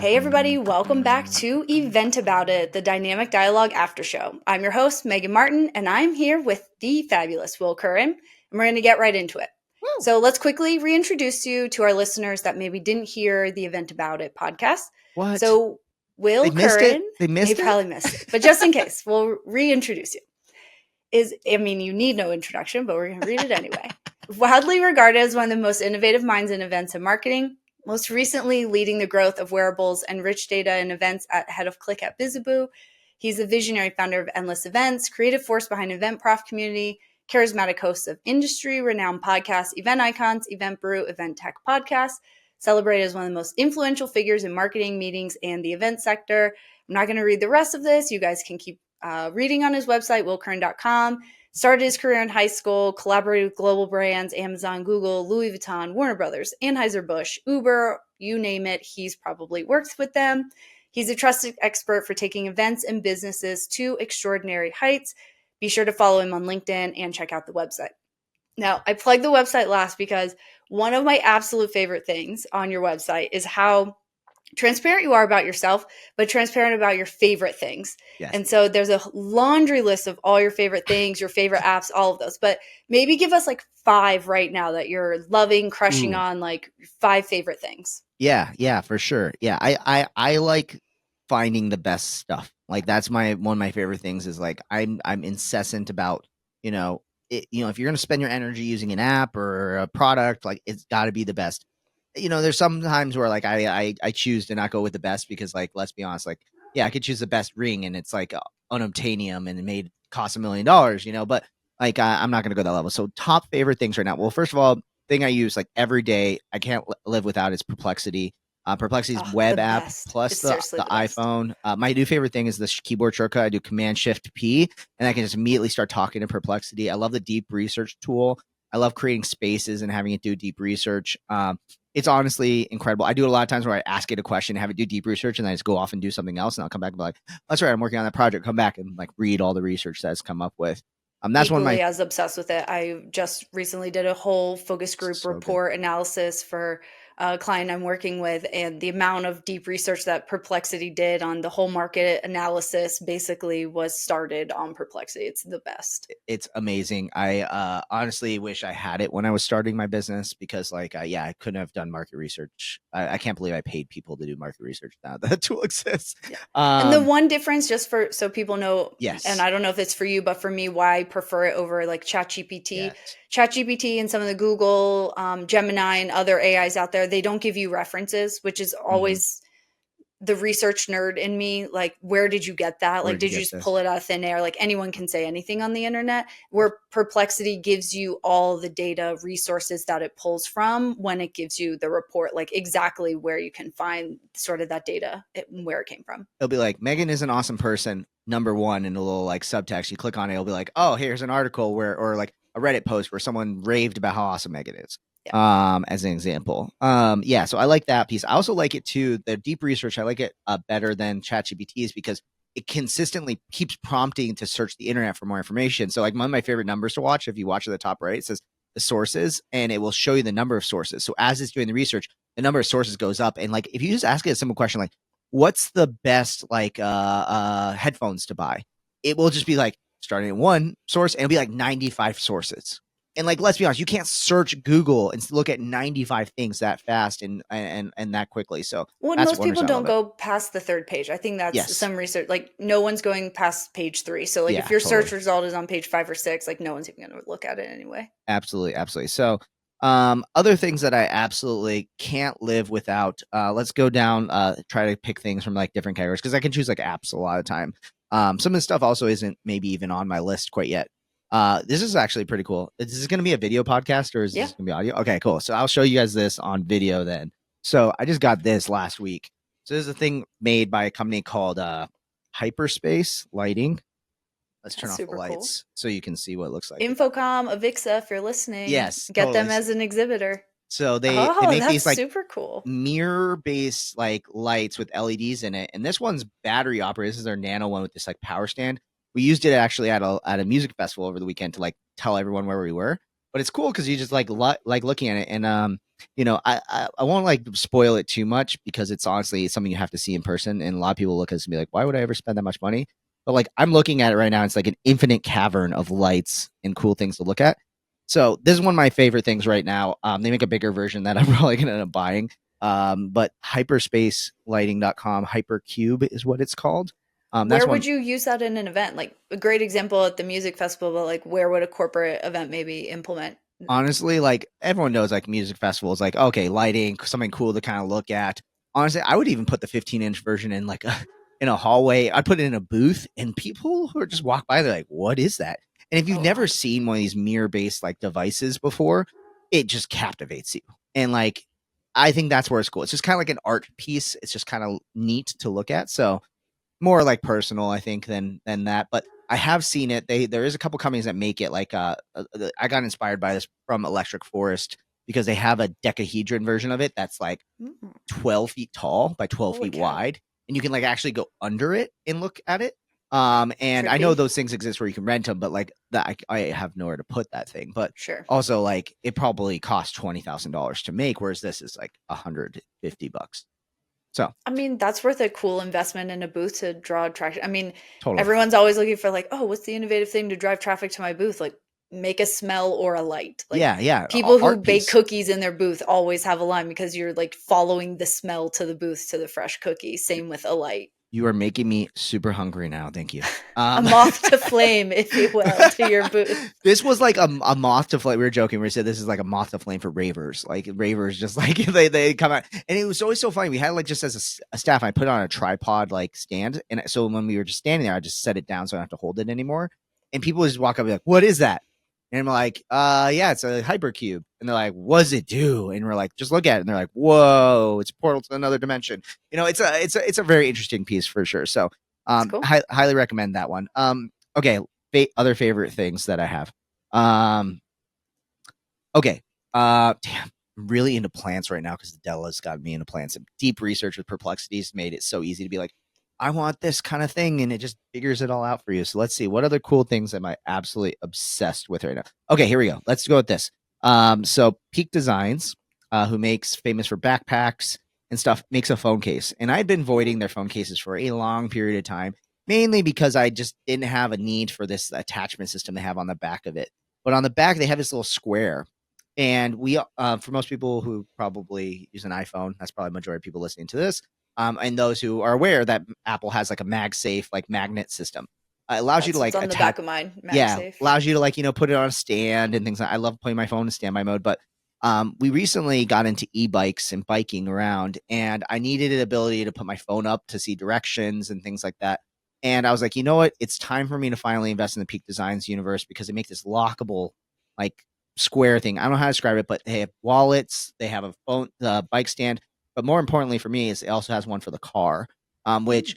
Hey everybody, welcome back to Event About It, the Dynamic Dialogue After Show. I'm your host, Megan Martin, and I'm here with the fabulous Will Curran, and we're going to get right into it. Woo. So let's quickly reintroduce you to our listeners that maybe didn't hear the Event About It podcast. What? So Will They missed Curran, it? They missed it? probably missed it, but just in case, we'll reintroduce you. You need no introduction, but we're going to read it anyway. Widely regarded as one of the most innovative minds in events and marketing, most recently leading the growth of wearables and rich data and events at head of Click at Bizaboo. He's a visionary founder of Endless Events, creative force behind Event Prof community, charismatic host of industry-renowned podcasts, Event Icons, Event Brew, Event Tech Podcast, celebrated as one of the most influential figures in marketing, meetings, and the event sector. I'm not going to read the rest of this. You guys can keep reading on his website, willcurran.com. Started his career in high school, collaborated with global brands, Amazon, Google, Louis Vuitton, Warner Brothers, Anheuser-Busch, Uber, you name it, he's probably worked with them. He's a trusted expert for taking events and businesses to extraordinary heights. Be sure to follow him on LinkedIn and check out the website. Now, I plugged the website last because one of my absolute favorite things on your website is how transparent you are about yourself, but transparent about your favorite things. Yes. And so there's a laundry list of all your favorite things, your favorite apps, all of those. But maybe give us like 5 right now that you're loving, crushing on, like 5 favorite things. Yeah, for sure. Yeah, I like finding the best stuff. Like that's one of my favorite things is like I'm incessant about, if you're going to spend your energy using an app or a product, like it's got to be the best. There's some times where like I choose to not go with the best because like let's be honest, like yeah, I could choose the best ring and it's like unobtainium and it cost $1 million, but like I'm not gonna go that level. So top favorite things right now. Well, first of all, thing I use like every day, I can't live without is Perplexity. Perplexity's web app best. plus It's the seriously the best. iPhone. My new favorite thing is the keyboard shortcut. I do Command Shift P, and I can just immediately start talking to Perplexity. I love the deep research tool. I love creating spaces and having it do deep research. It's honestly incredible. I do it a lot of times where I ask it a question, have it do deep research, and then I just go off and do something else, and I'll come back and be like, "That's right, I'm working on that project." Come back and like read all the research that's come up with. That's Equally one of my as obsessed with it. I just recently did a whole focus group report analysis for a client I'm working with, and the amount of deep research that Perplexity did on the whole market analysis basically was started on Perplexity. It's the best. It's amazing. I honestly wish I had it when I was starting my business because like, I couldn't have done market research. I can't believe I paid people to do market research now that tool exists. Yeah. And the one difference, just so people know, yes, and I don't know if it's for you, but for me, why I prefer it over like ChatGPT. Yes. ChatGPT and some of the Google, Gemini and other AIs out there, they don't give you references, which is always the research nerd in me. Like, where did you get that? Like, did you just pull it out of thin air? Like, anyone can say anything on the internet, where Perplexity gives you all the data resources that it pulls from when it gives you the report, like exactly where you can find sort of that data, where it came from. It'll be like, Megan is an awesome person, number one, in a little like subtext. You click on it, it'll be like, oh, here's an article or like a Reddit post where someone raved about how awesome Megan is. Yeah. As an example. So I like that piece. I also like it too. The deep research, I like it better than ChatGPT's because it consistently keeps prompting to search the internet for more information. So like one of my favorite numbers to watch, if you watch at the top right, it says the sources and it will show you the number of sources. So as it's doing the research, the number of sources goes up. And like if you just ask it a simple question like, what's the best like headphones to buy? It will just be like starting at one source and it'll be like 95 sources. And like, let's be honest, you can't search Google and look at 95 things that fast and that quickly. So most people don't go past the 3rd page. I think that's some research. Like no one's going past page 3. So like if your search result is on page 5 or 6, like no one's even going to look at it anyway. Absolutely. So other things that I absolutely can't live without. Let's go down, try to pick things from like different categories because I can choose like apps a lot of time. Some of the stuff also isn't maybe even on my list quite yet. This is actually pretty cool. Is this going to be a video podcast or is this going to be audio? Okay, cool. So I'll show you guys this on video then. So I just got this last week. So this is a thing made by a company called Hyperspace Lighting. Let's turn off the lights so you can see what it looks like. Infocom, Avixa, if you're listening. Yes. Get them as an exhibitor. So they make these like super cool mirror-based like lights with LEDs in it. And this one's battery operated. This is our nano one with this like power stand. We used it actually at a music festival over the weekend to like tell everyone where we were. but it's cool because you just like looking at it, and I won't like spoil it too much because it's honestly something you have to see in person, and a lot of people look at this and be like, why would I ever spend that much money? But like I'm looking at it right now, it's like an infinite cavern of lights and cool things to look at. So this is one of my favorite things right now. They make a bigger version that I'm probably gonna end up buying. But hyperspacelighting.com, hypercube is what it's called. That's Where would one. you use that in an event? Like a great example at the music festival, but like where would a corporate event maybe implement? Honestly, like everyone knows, like music festivals, like okay, lighting, something cool to kind of look at. Honestly, I would even put the 15-inch version in like in a hallway. I'd put it in a booth, and people who are just walk by, they're like, "What is that?" And if you've Oh never wow. seen one of these mirror-based like devices before, it just captivates you. And like, I think that's where it's cool. It's just kind of like an art piece. It's just kind of neat to look at. So more like personal, I think, than that. But I have seen it. There is a couple companies that make it. Like I got inspired by this from Electric Forest because they have a decahedron version of it that's like Mm, 12 feet tall by 12 holy feet cow. wide, and you can like actually go under it and look at it. And I know Trippy. those things exist where you can rent them, but like that, I have nowhere to put that thing. But Sure. also, like it probably costs $20,000 to make, whereas this is like $150. So I mean, that's worth a cool investment in a booth to draw traction. I mean, totally, everyone's always looking for like, oh, what's the innovative thing to drive traffic to my booth? Like, make a smell or a light. Like, yeah, people who art bake piece. cookies in their booth always have a line because you're like following the smell to the booth to the fresh cookie. Same with a light. You are making me super hungry now. Thank you. A moth to flame, if you will, to your booth. This was like a moth to flame. We were joking. We said this is like a moth to flame for ravers. Like ravers, just like they come out, and it was always so funny. We had like just as a staff, I put it on a tripod like stand, and so when we were just standing there, I just set it down so I don't have to hold it anymore. And people would just walk up and be like, "What is that?" And I'm like, yeah, it's a hypercube." And they're like, "What does it do?" And we're like, "Just look at it." And they're like, "Whoa, it's a portal to another dimension." It's a very interesting piece for sure. So It's cool. highly recommend that one. Okay, other favorite things that I have. Um, okay. Damn, I'm really into plants right now because the Della's got me into plants. And deep research with perplexities made it so easy to be like, I want this kind of thing, and it just figures it all out for you. So let's see, what other cool things am I absolutely obsessed with right now? Okay, here we go. Let's go with this. So Peak Designs, who makes famous for backpacks and stuff, makes a phone case, and I'd been voiding their phone cases for a long period of time, mainly because I just didn't have a need for this attachment system they have on the back of it. But on the back, they have this little square, and we, for most people who probably use an iPhone, that's probably the majority of people listening to this, and those who are aware that Apple has like a MagSafe like magnet system. It allows you to That's what's like on the attach. back of mine, Yeah, MagSafe. allows you to like put it on a stand and things. I love putting my phone in standby mode, but we recently got into e-bikes and biking around, and I needed an ability to put my phone up to see directions and things like that. And I was like, you know what? It's time for me to finally invest in the Peak Designs universe because they make this lockable, like square thing. I don't know how to describe it, but they have wallets, they have a phone, bike stand, but more importantly for me is it also has one for the car, Mm. which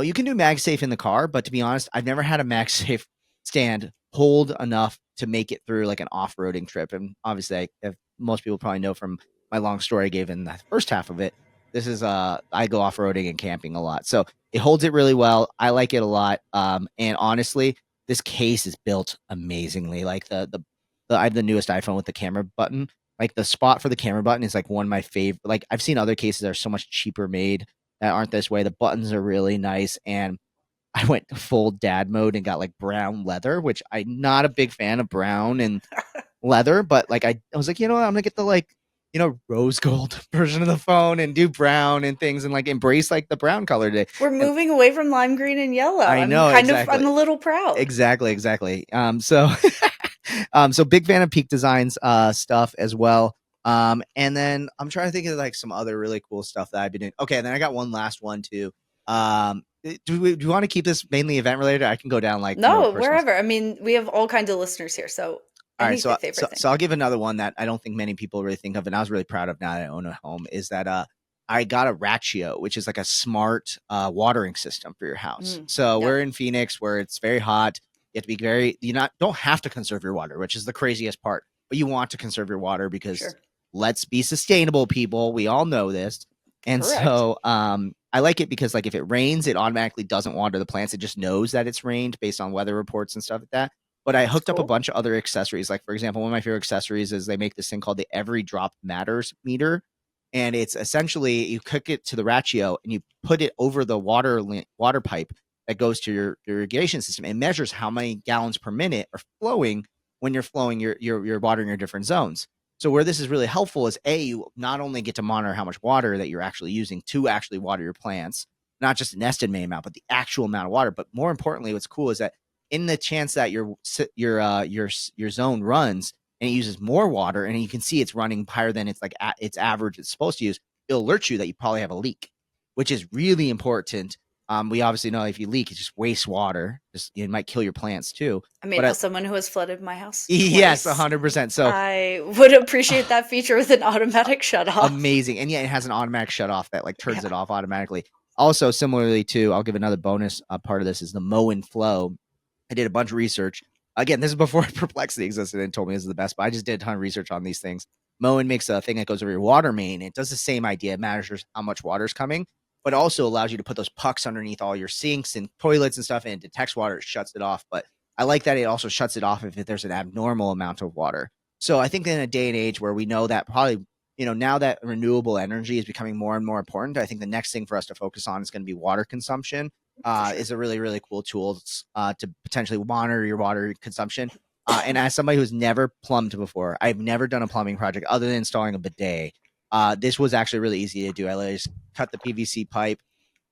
you can do MagSafe in the car, but to be honest, I've never had a MagSafe stand hold enough to make it through like an off-roading trip. And obviously, if most people probably know from my long story I gave in the first half of it, this is I go off-roading and camping a lot. So it holds it really well. I like it a lot. And honestly, this case is built amazingly. Like I have the newest iPhone with the camera button. Like the spot for the camera button is like one of my favorite. Like I've seen other cases that are so much cheaper made that aren't this way. The buttons are really nice, and I went full dad mode and got like brown leather, which I'm not a big fan of brown and leather, but like I was like, you know what, I'm gonna get the like rose gold version of the phone and do brown and things and like embrace like the brown color today. We're And moving away from lime green and yellow. I know I'm exactly. a little proud. Exactly. So big fan of Peak Designs stuff as well. And then I'm trying to think of like some other really cool stuff that I've been doing. Okay, and then I got one last one too. Do you want to keep this mainly event related? I can go down like more No, personal. wherever. I mean, we have all kinds of listeners here, so All right, any so favorite so thing. so I'll give another one that I don't think many people really think of, and I was really proud of now that I own a home. Is that I got a Ratio, which is like a smart watering system for your house. Mm, So yep, we're in Phoenix, where it's very hot. You have to be you not don't have to conserve your water, which is the craziest part, but you want to conserve your water because sure. let's be sustainable, people. We all know this, and Correct. so I like it because like if it rains, it automatically doesn't water the plants. It just knows that it's rained based on weather reports and stuff like that. But I That's hooked up a cool. bunch of other accessories. Like, for example, one of my favorite accessories is they make this thing called the Every Drop Matters meter. And it's essentially you hook it to the ratio and you put it over the water pipe that goes to your irrigation system. It measures how many gallons per minute are flowing when you're flowing your water in your different zones. So where this is really helpful is you not only get to monitor how much water that you're actually using to actually water your plants, not just an estimated amount, but the actual amount of water. But more importantly, what's cool is that in the chance that your zone runs and it uses more water and you can see it's running higher than its its average it's supposed to use, it'll alert you that you probably have a leak, which is really important. We obviously know if you leak, it just wastes water. It might kill your plants too. I mean, But as someone who has flooded my house yes, twice, 100%. So I would appreciate that feature with an automatic shut off. amazing. And yeah, it has an automatic shut off that like turns Yeah. it off automatically. Also, similarly to, I'll give another bonus part of this is the mow and flow. I did a bunch of research. Again, this is before Perplexity existed and told me this is the best, but I just did a ton of research on these things. Moen makes a thing that goes over your water main. It does the same idea. It measures how much water is coming, but also allows you to put those pucks underneath all your sinks and toilets and stuff, and it detects water, it shuts it off. But I like that it also shuts it off if there's an abnormal amount of water. So I think in a day and age where we know that probably, now that renewable energy is becoming more and more important, I think the next thing for us to focus on is going to be water consumption. Sure. Is a really, really cool tool to potentially monitor your water consumption. And as somebody who's never plumbed before, I've never done a plumbing project other than installing a bidet. This was actually really easy to do. I literally just cut the PVC pipe,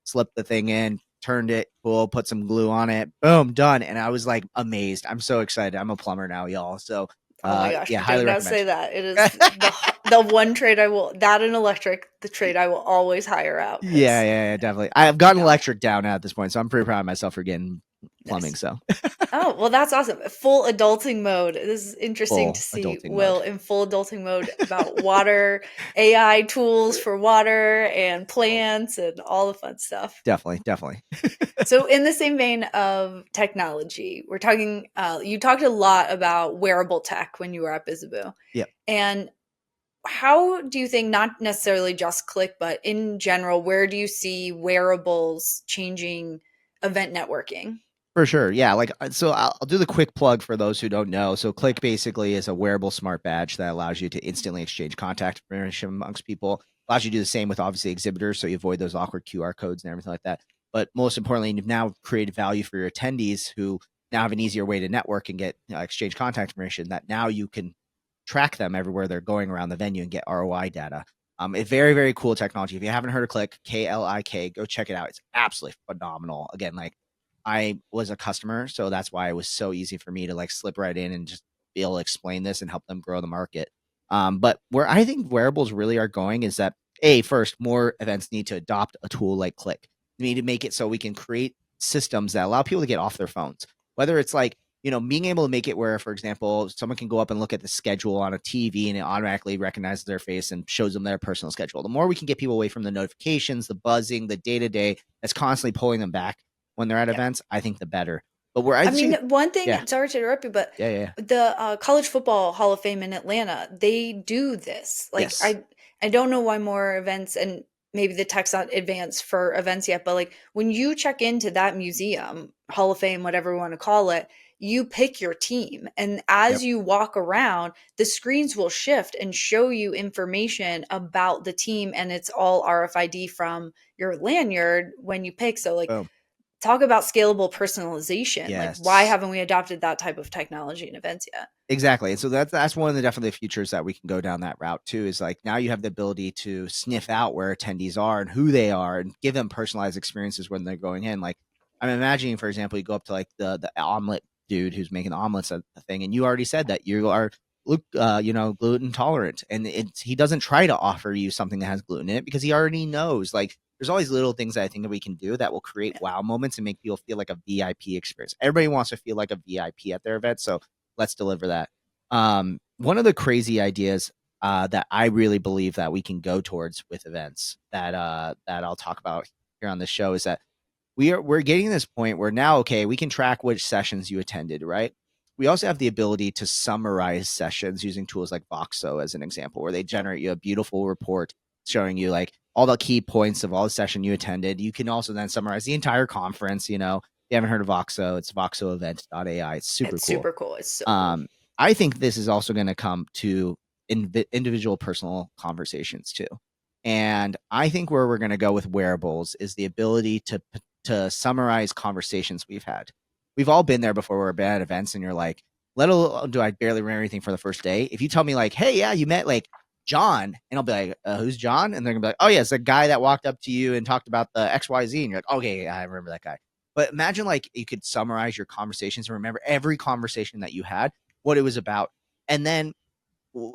slipped the thing in, turned it, cool, put some glue on it, boom, done. And I was like amazed. I'm so excited. I'm a plumber now, y'all. So Oh my gosh, yeah, do highly not recommend. say that. It is the one trade I will, that and electric, the trade I will always hire out. Yeah, definitely. I've gotten electric down at this point, so I'm pretty proud of myself for getting plumbing. Nice. So oh, well, that's awesome. Full adulting mode. This is interesting to see Will in full adulting mode about water, AI tools for water and plants and all the fun stuff. Definitely. So in the same vein of technology, we're talking, you talked a lot about wearable tech when you were at Bizzaboo. Yep. And how do you think, not necessarily just Click, but in general, where do you see wearables changing event networking? For sure. Yeah. So I'll do the quick plug for those who don't know. So Click basically is a wearable smart badge that allows you to instantly exchange contact information amongst people. Allows you to do the same with obviously exhibitors. So you avoid those awkward QR codes and everything like that. But most importantly, you've now created value for your attendees who now have an easier way to network and get exchange contact information that now you can track them everywhere they're going around the venue and get ROI data. It's very, very cool technology. If you haven't heard of Click, KLIK, go check it out. It's absolutely phenomenal. Again, I was a customer, so that's why it was so easy for me to slip right in and just be able to explain this and help them grow the market. But where I think wearables really are going is that first, more events need to adopt a tool like Click. We need to make it so we can create systems that allow people to get off their phones. Whether it's being able to make it where, for example, someone can go up and look at the schedule on a TV and it automatically recognizes their face and shows them their personal schedule. The more we can get people away from the notifications, the buzzing, the day-to-day that's constantly pulling them back when they're at events, I think the better. But where one thing, sorry to interrupt you, but the College Football Hall of Fame in Atlanta, they do this. Yes. I don't know why more events, and maybe the tech's not advanced for events yet, but when you check into that museum, Hall of Fame, whatever we want to call it, you pick your team. And as you walk around, the screens will shift and show you information about the team. And it's all RFID from your lanyard when you pick. So boom. Talk about scalable personalization. Yes. Why haven't we adopted that type of technology in events yet? Exactly. And so that's one of the definitely futures that we can go down that route too, is now you have the ability to sniff out where attendees are and who they are and give them personalized experiences when they're going in. I'm imagining, for example, you go up to the omelet dude who's making the omelets at the thing, and you already said that you are gluten tolerant, and he doesn't try to offer you something that has gluten in it because he already knows. There's always little things that I think that we can do that will create wow moments and make people feel like a VIP experience. Everybody wants to feel like a VIP at their event, so let's deliver that. One of the crazy ideas that I really believe that we can go towards with events that I'll talk about here on the show is that we're getting to this point where now, we can track which sessions you attended, right? We also have the ability to summarize sessions using tools like Voxo as an example, where they generate you a beautiful report showing you all the key points of all the session you attended. You can also then summarize the entire conference. You you haven't heard of Voxo, it's voxoevent.ai. It's super It's cool. super cool. It's so cool. I think this is also going to come to individual personal conversations too. And I think where we're going to go with wearables is the ability to summarize conversations we've had. We've all been there before. We're at events and you're like, let alone do I barely remember anything for the first day. If you tell me like, hey, yeah, you met like John, and I'll be like, who's John? And they're gonna be like, oh yeah, it's a guy that walked up to you and talked about the XYZ. And you're like, okay, yeah, I remember that guy. But imagine like you could summarize your conversations and remember every conversation that you had, what it was about. And then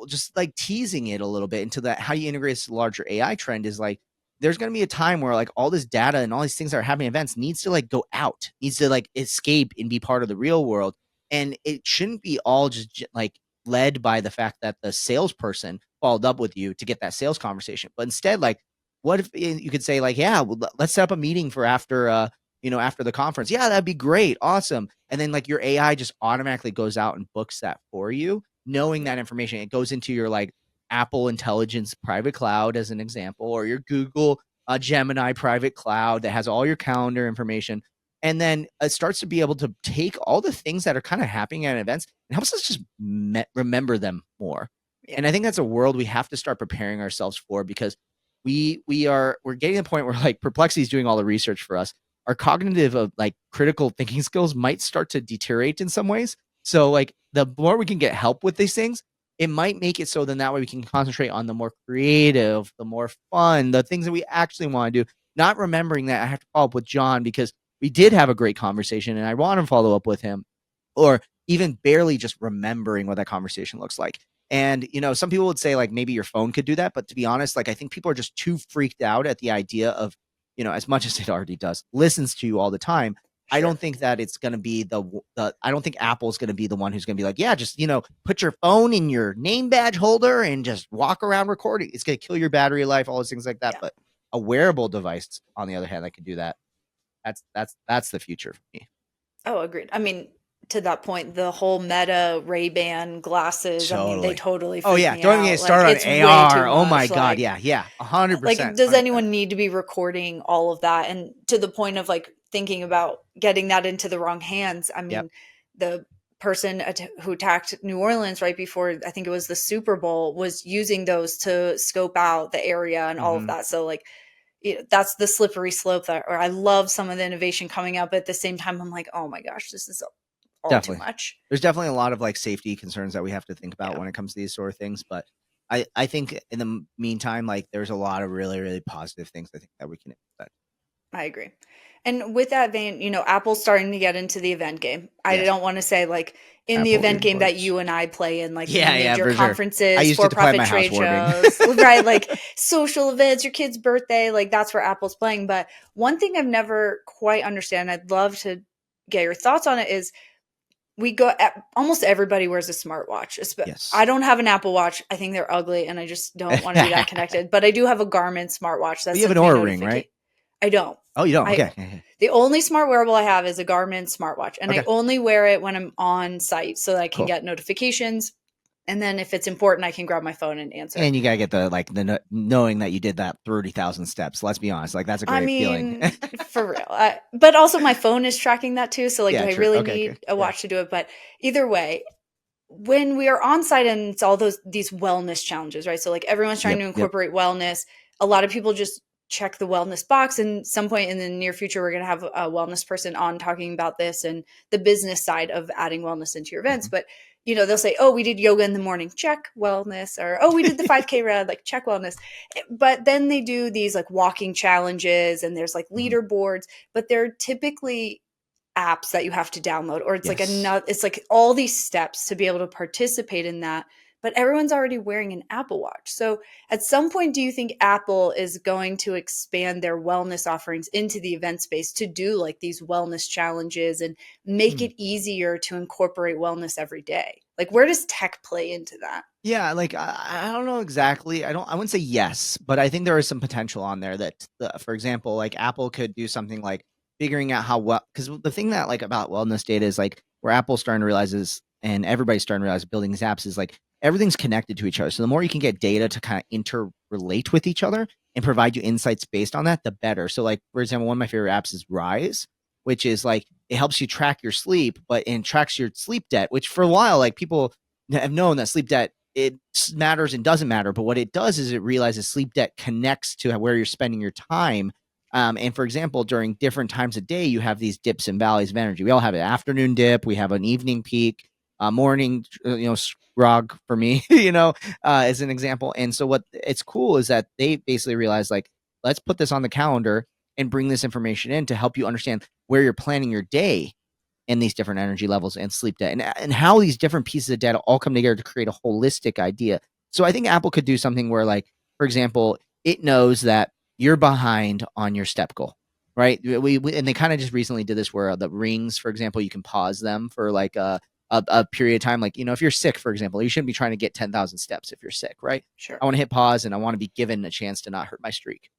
just like teasing it a little bit into that, how you integrate this larger AI trend is like, there's going to be a time where like all this data and all these things that are happening at events needs to like go out, needs to like escape and be part of the real world. And it shouldn't be all just like led by the fact that the salesperson followed up with you to get that sales conversation. But instead, like, what if you could say like, yeah, well, let's set up a meeting for after, after the conference. Yeah, that'd be great. Awesome. And then like your AI just automatically goes out and books that for you, knowing that information. It goes into your like Apple Intelligence private cloud as an example, or your Google Gemini private cloud that has all your calendar information. And then it starts to be able to take all the things that are kind of happening at events and helps us just remember them more. Yeah. And I think that's a world we have to start preparing ourselves for, because we're getting to the point where like Perplexity is doing all the research for us. Our cognitive of like critical thinking skills might start to deteriorate in some ways. So like the more we can get help with these things, it might make it so then that way we can concentrate on the more creative, the more fun, the things that we actually want to do, not remembering that I have to follow up with John because we did have a great conversation and I want to follow up with him, or even barely just remembering what that conversation looks like. And, some people would say like maybe your phone could do that. But to be honest, like I think people are just too freaked out at the idea of, as much as it already does, listens to you all the time. Sure. I don't think that it's going to be I don't think Apple's going to be the one who's going to be like, yeah, just, put your phone in your name badge holder and just walk around recording. It's going to kill your battery life, all those things like that. Yeah. But a wearable device, on the other hand, that can do that. That's the future for me. Oh, agreed. I mean, to that point, the whole Meta Ray-Ban glasses, totally. I mean, they totally freak me out. Don't get started on AR. Oh my God. Yeah. 100%. Like, does anyone need to be recording all of that? And to the point of like thinking about getting that into the wrong hands. I mean, the person who attacked New Orleans right before, I think it was the Super Bowl, was using those to scope out the area and all of that. So like, that's the slippery slope or I love some of the innovation coming up. But at the same time, I'm like, oh my gosh, this is all definitely too much. There's definitely a lot of like safety concerns that we have to think about when it comes to these sort of things. But I think in the meantime, like there's a lot of really, really positive things I think that we can expect. I agree. And with that vein, Apple's starting to get into the event game. I don't want to say like in the event game that you and I play in, like major conferences, for-profit trade shows, right? Like social events, your kid's birthday, like that's where Apple's playing. But one thing I've never quite understand, I'd love to get your thoughts on it, is almost everybody wears a smartwatch. Yes. I don't have an Apple Watch. I think they're ugly and I just don't want to be that connected. But I do have a Garmin smartwatch. That's you have an Oura Ring, right? I don't. Oh, you don't? Okay. The only smart wearable I have is a Garmin smartwatch. And I only wear it when I'm on site so that I can get notifications. And then if it's important, I can grab my phone and answer. And you got to get the knowing that you did that 30,000 steps. Let's be honest. Like that's a great feeling. For real. But also my phone is tracking that too. So like, do I really need a watch to do it? But either way, when we are on site and it's all these wellness challenges, right? So like everyone's trying to incorporate wellness. A lot of people just check the wellness box, and some point in the near future we're going to have a wellness person on talking about this and the business side of adding wellness into your events. But they'll say, oh, we did yoga in the morning, check wellness, or oh, we did the 5K run, like check wellness. But then they do these like walking challenges and there's like leaderboards, but they're typically apps that you have to download, or it's like it's like all these steps to be able to participate in that. But everyone's already wearing an Apple Watch. So at some point, do you think Apple is going to expand their wellness offerings into the event space to do like these wellness challenges and make it easier to incorporate wellness every day? Like, where does tech play into that? Yeah, like I don't know exactly. I wouldn't say yes, but I think there is some potential on there that, for example, like Apple could do something like figuring out how well, because the thing that like about wellness data is like where Apple's starting to realize is, and everybody's starting to realize building these apps is like everything's connected to each other. So the more you can get data to kind of interrelate with each other and provide you insights based on that, the better. So like, for example, one of my favorite apps is Rise, which is like it helps you track your sleep, but it tracks your sleep debt, which for a while, like people have known that sleep debt, it matters and doesn't matter. But what it does is it realizes sleep debt connects to where you're spending your time. And for example, during different times of day, you have these dips and valleys of energy. We all have an afternoon dip, we have an evening peak, morning, grog for me, as an example. And so what it's cool is that they basically realize, like, let's put this on the calendar and bring this information in to help you understand where you're planning your day and these different energy levels and sleep debt, and how these different pieces of data all come together to create a holistic idea. So I think Apple could do something where, like, for example, it knows that you're behind on your step goal, right? And they kind of just recently did this where the rings, for example, you can pause them for like a period of time. Like, if you're sick, for example, you shouldn't be trying to get 10,000 steps if you're sick, right? Sure. I want to hit pause and I want to be given a chance to not hurt my streak.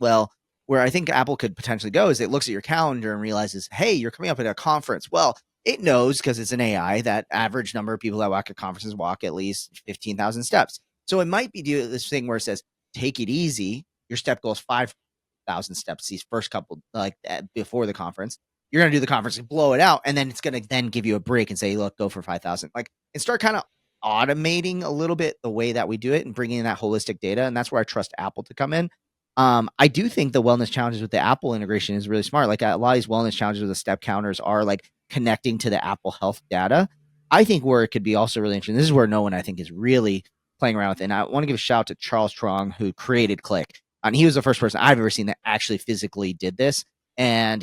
Well, where I think Apple could potentially go is it looks at your calendar and realizes, hey, you're coming up at a conference. Well, it knows, because it's an AI, that average number of people that walk at conferences walk at least 15,000 steps. So it might be do this thing where it says, take it easy. Your step goal is 5,000 steps these first couple, like before the conference. You're going to do the conference and blow it out. And then it's going to then give you a break and say, look, go for 5,000. Like, and start kind of automating a little bit the way that we do it and bringing in that holistic data. And that's where I trust Apple to come in. I do think the wellness challenges with the Apple integration is really smart. Like, a lot of these wellness challenges with the step counters are like connecting to the Apple Health data. I think where it could be also really interesting, this is where no one I think is really playing around with. And I want to give a shout out to Charles Trong, who created Click. And he was the first person I've ever seen that actually physically did this. And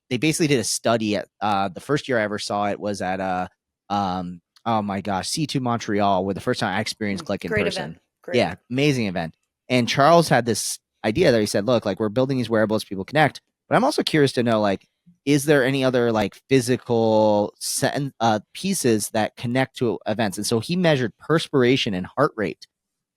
they basically did a study at the first year I ever saw it was at oh my gosh, C2 Montreal, where the first time I experienced Click in Great person. event. Great. Yeah, amazing event. And Charles had this idea that he said, look, like, we're building these wearables, people connect, but I'm also curious to know, like, is there any other like physical pieces that connect to events? And so he measured perspiration and heart rate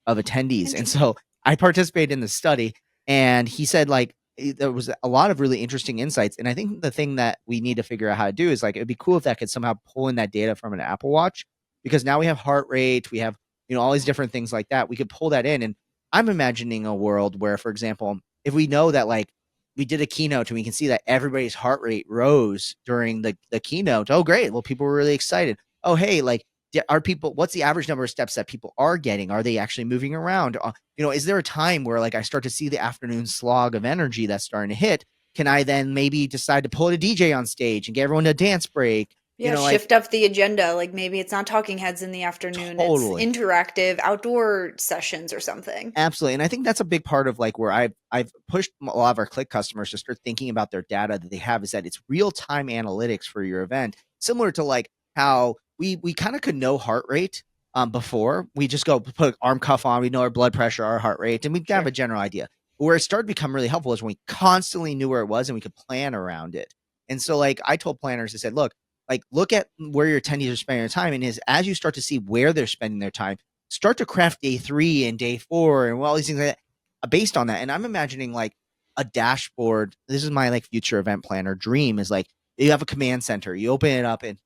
of attendees. And so I participated in the study, and he said, like, there was a lot of really interesting insights. And I think the thing that we need to figure out how to do is, like, it'd be cool if that could somehow pull in that data from an Apple Watch, because now we have heart rate, we have, all these different things like that. We could pull that in. And I'm imagining a world where, for example, if we know that, like, we did a keynote and we can see that everybody's heart rate rose during the keynote. Oh, great. Well, people were really excited. Oh, hey, like, are people, what's the average number of steps that people are getting? Are they actually moving around? Is there a time where, like, I start to see the afternoon slog of energy that's starting to hit? Can I then maybe decide to pull a DJ on stage and get everyone a dance break? Yeah, shift up the agenda. Like, maybe it's not talking heads in the afternoon. Totally. It's interactive outdoor sessions or something. Absolutely. And I think that's a big part of, like, where I've pushed a lot of our Click customers to start thinking about their data that they have, is that it's real-time analytics for your event, similar to like how we kind of could know heart rate before. We just go put arm cuff on, we know our blood pressure, our heart rate, and we have a general idea. Where it started to become really helpful is when we constantly knew where it was and we could plan around it. And so, like, I told planners, I said, look at where your attendees are spending their time, and as you start to see where they're spending their time, start to craft day 3 and day 4 and all these things like that based on that. And I'm imagining, like, a dashboard. This is my, like, future event planner dream, is like, you have a command center, you open it up, and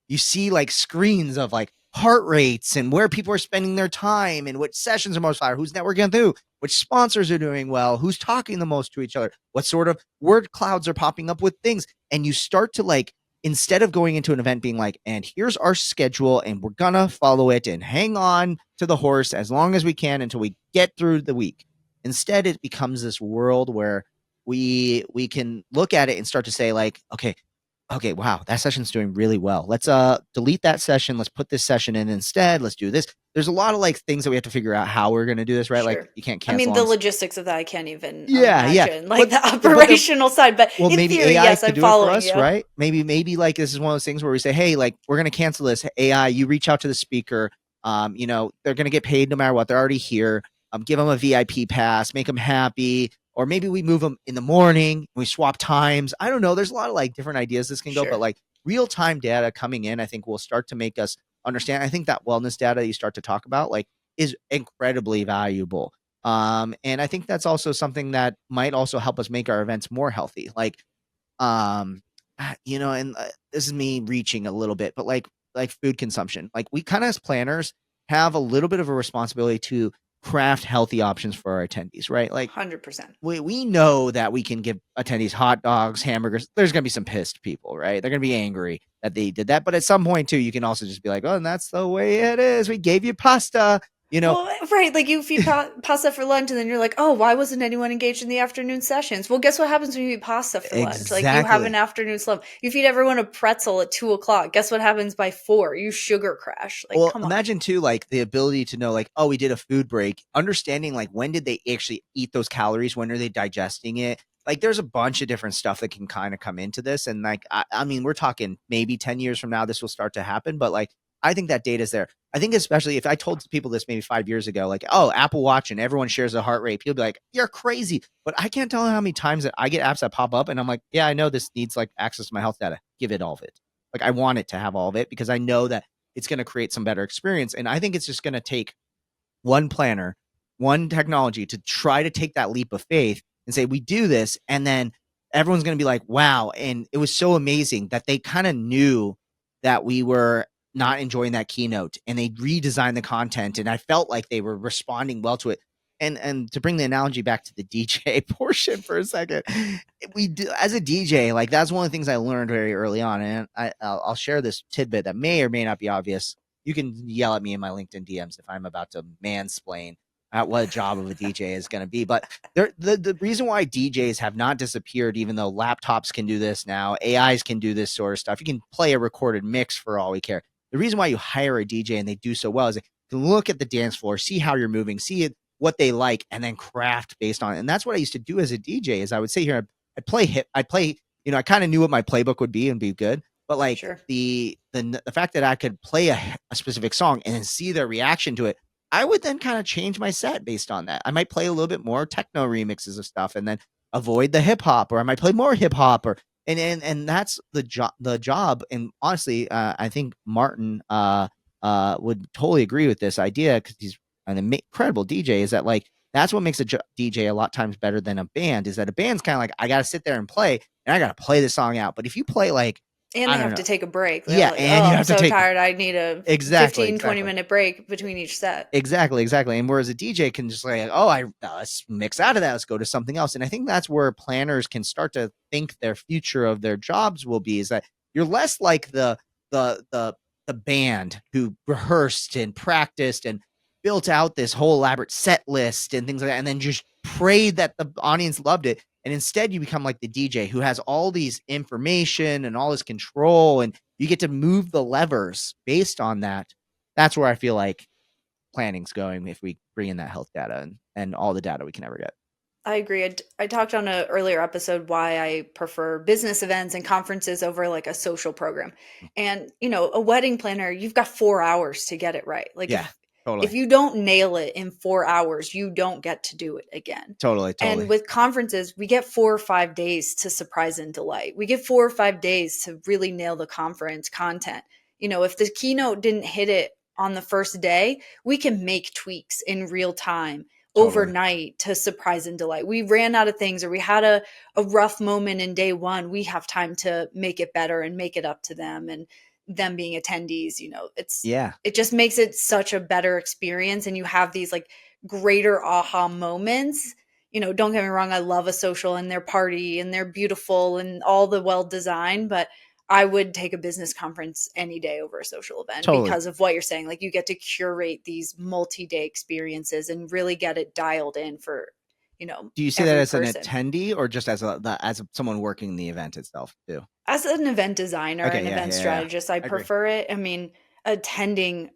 you see, like, screens of, like, heart rates and where people are spending their time and which sessions are most fire, who's networking through, which sponsors are doing well, who's talking the most to each other, what sort of word clouds are popping up with things. And you start to, like, instead of going into an event being like, and here's our schedule and we're gonna follow it and hang on to the horse as long as we can until we get through the week. Instead, it becomes this world where we can look at it and start to say, like, okay, wow, that session's doing really well. Let's delete that session. Let's put this session in instead. Let's do this. There's a lot of, like, things that we have to figure out how we're going to do this, right? Sure. Like, you can't cancel. I mean, the logistics of that I can't even imagine. Yeah. Like, the operational side. But in maybe theory, AI yes, could I'm do following it for us, you. right? Maybe like, this is one of those things where we say, hey, like, we're going to cancel this. AI, you reach out to the speaker. They're going to get paid no matter what. They're already here. Give them a VIP pass, make them happy. Or maybe we move them in the morning. We swap times. I don't know. There's a lot of, like, different ideas this can go, but, like, real-time data coming in, I think, will start to make us understand. I think that wellness data you start to talk about, like, is incredibly valuable. And I think that's also something that might also help us make our events more healthy. Like, and this is me reaching a little bit, but like food consumption, like, we kind of, as planners, have a little bit of a responsibility to craft healthy options for our attendees, right? Like 100%. we know that we can give attendees hot dogs, hamburgers. There's going to be some pissed people, right? They're going to be angry that they did that. But at some point, too, you can also just be like, oh, and that's the way it is. We gave you pasta, you know? Well, right. Like you feed pasta for lunch and then you're like, oh, why wasn't anyone engaged in the afternoon sessions? Well, guess what happens when you eat pasta for lunch? Like you have an Exactly. afternoon slump. You feed everyone a pretzel at 2:00. Guess what happens by 4? You sugar crash. Like, Well, come on. imagine too, like the ability to know, like, oh, we did a food break, understanding like when did they actually eat those calories? When are they digesting it? Like, there's a bunch of different stuff that can kind of come into this. And like, I mean, we're talking maybe 10 years from now, this will start to happen. But like, I think that data is there. I think, especially if I told people this maybe 5 years ago, like, oh, Apple Watch and everyone shares a heart rate, people be like, you're crazy. But I can't tell how many times that I get apps that pop up and I'm like, yeah, I know this needs like access to my health data. Give it all of it. Like, I want it to have all of it because I know that it's going to create some better experience. And I think it's just going to take one planner, one technology to try to take that leap of faith and say, we do this. And then everyone's going to be like, wow. And it was so amazing that they kind of knew that we were not enjoying that keynote and they redesigned the content. And I felt like they were responding well to it. And to bring the analogy back to the DJ portion for a second, we do, as a DJ, like that's one of the things I learned very early on. And I'll share this tidbit that may or may not be obvious. You can yell at me in my LinkedIn DMs if I'm about to mansplain at what a job of a DJ is going to be. But the reason why DJs have not disappeared, even though laptops can do this now, AIs can do this sort of stuff. You can play a recorded mix for all we care. The reason why you hire a DJ and they do so well is you can look at the dance floor, see how you're moving, see it, what they like, and then craft based on it. And that's what I used to do as a DJ. Is I would sit here, I'd play, I kind of knew what my playbook would be and be good. But like Sure. the fact that I could play a specific song and then see their reaction to it, I would then kind of change my set based on that. I might play a little bit more techno remixes of stuff and then avoid the hip hop, or I might play more hip hop, or and that's the job. And honestly, I think Martin would totally agree with this idea because he's an incredible DJ. Is that like that's what makes a DJ a lot times better than a band? Is that a band's kind of like I got to sit there and play, and I got to play the song out. But if you play like And I they don't have know. to take a break. They're Yeah, like, and oh, you I'm have to so take tired. I need a exactly, 15, 20 exactly. minute break between each set. Exactly. And whereas a DJ can just like, oh, let's mix out of that. Let's go to something else. And I think that's where planners can start to think their future of their jobs will be. Is that you're less like the band who rehearsed and practiced and built out this whole elaborate set list and things like that, and then just prayed that the audience loved it. And instead, you become like the DJ who has all these information and all this control, and you get to move the levers based on that. That's where I feel like planning's going if we bring in that health data and all the data we can ever get. I agree. I talked on an earlier episode why I prefer business events and conferences over like a social program. And, a wedding planner, you've got 4 hours to get it right. Like Yeah, if totally. you don't nail it in 4 hours, you don't get to do it again. Totally. And with conferences, we get 4 or 5 days to surprise and delight. We get 4 or 5 days to really nail the conference content. If the keynote didn't hit it on the first day, we can make tweaks in real time Totally. overnight to surprise and delight. We ran out of things or we had a rough moment in day one. We have time to make it better and make it up to them, and them being attendees, Yeah, it just makes it such a better experience. And you have these like greater aha moments. Don't get me wrong, I love a social and their party and they're beautiful and all the well designed, but I would take a business conference any day over a social event totally. because of what you're saying. Like you get to curate these multi-day experiences and really get it dialed in for, Do you see that every as an person. attendee or just as someone working the event itself too? As an event designer Okay, and yeah, event yeah, yeah. strategist, I I agree. prefer it. I mean, attending,